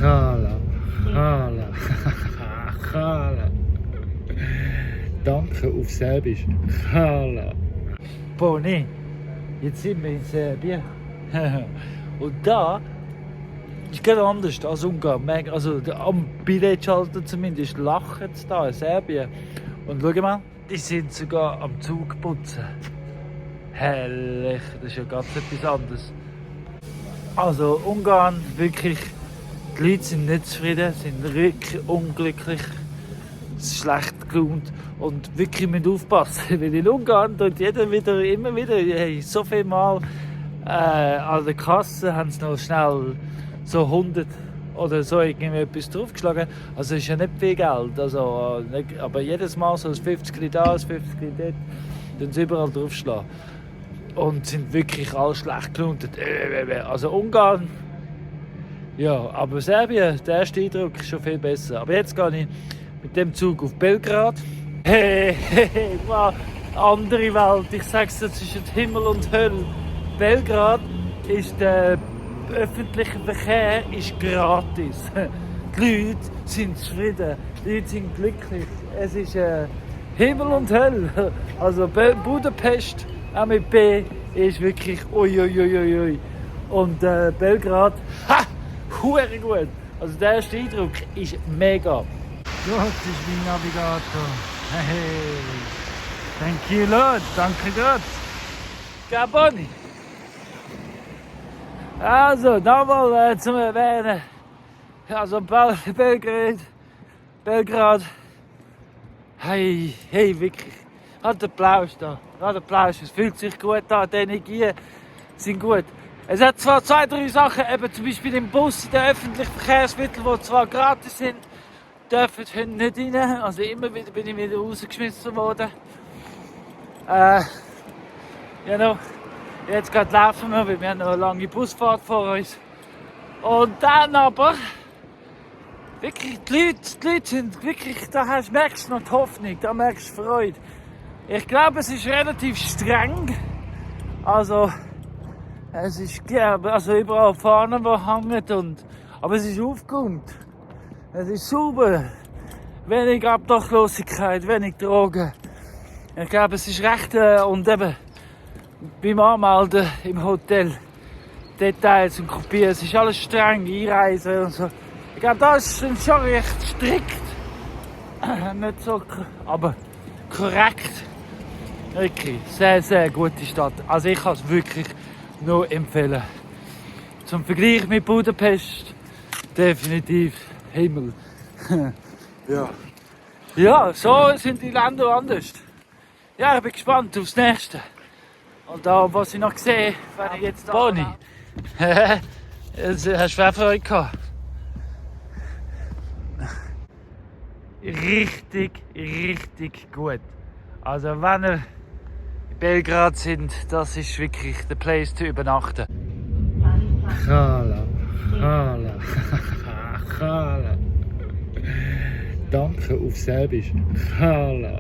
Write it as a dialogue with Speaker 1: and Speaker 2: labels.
Speaker 1: Chala, Chala, Chala. Danke auf Serbisch. Chala. Boni, jetzt sind wir in Serbien. Und da ist ganz anders als Ungarn. Also am Billetschalter zumindest lachen sie da in Serbien. Und schau mal, die sind sogar am Zug putzen. Herrlich, das ist ja ganz etwas anderes. Also Ungarn, wirklich, die Leute sind nicht zufrieden, sind wirklich unglücklich, schlecht gelaunt und wirklich müssen aufpassen, weil in Ungarn tut jeder immer wieder, hey, so viel Mal an der Kasse haben sie noch schnell so 100 oder so etwas draufgeschlagen, also ist ja nicht viel Geld, also, aber jedes Mal so ein 50 da, ein 50 dort, dann sie überall draufschlagen. Und sind wirklich alle schlecht gelaunt. Also Ungarn, ja, aber Serbien, der erste Eindruck ist schon viel besser. Aber jetzt gehe ich mit dem Zug auf Belgrad. Hey, wow, andere Welt. Ich sage es, das ist Himmel und Hölle. Belgrad ist der öffentliche Verkehr ist gratis. Die Leute sind zufrieden, die Leute sind glücklich. Es ist Himmel und Hölle. Also Budapest auch mit B ist wirklich uiuiuiui. Und Belgrad, ha! Hure gut! Also der erste Eindruck ist mega. Das ist mein Navigator. Hey! Thank you, Lord! Danke Gott! Gaboni! Also, nochmal zum Erwähnen. Also Belgrad. Hey, wirklich. Hat Applaus da. Hat Applaus. Es fühlt sich gut an. Die Energien sind gut. Es hat zwar 2, 3 Sachen, eben zum Beispiel im Bus, in den öffentlichen Verkehrsmitteln, die zwar gratis sind, dürfen nicht rein. Also immer wieder bin ich wieder rausgeschmissen worden. Jetzt gerade laufen wir, weil wir haben noch eine lange Busfahrt vor uns. Und dann aber, wirklich, die Leute sind wirklich, merkst du noch die Hoffnung, da merkst du Freude. Ich glaube, es ist relativ streng. Also, es ist also überall Fahnen, die hängen. Aber es ist aufgeräumt. Es ist sauber. Wenig Obdachlosigkeit, wenig Drogen. Ich glaube, es ist recht. Und eben beim Anmelden im Hotel Details und Kopieren. Es ist alles streng, Einreisen und so. Ich glaube, das ist schon recht strikt. Nicht so, aber korrekt. Wirklich, sehr, sehr gute Stadt. Also ich kann es wirklich nur empfehlen. Zum Vergleich mit Budapest definitiv Himmel. Ja. Ja, so sind die Länder anders. Ja, ich bin gespannt aufs nächste. Und da, was ich noch sehe, wenn ich jetzt da... Boni, hast du auch Freude gehabt? Richtig gut. Also wenn ihr in Belgrad sind, das ist wirklich der Place zu übernachten. Chala, Chala, Chala. Danke auf Serbisch. Chala.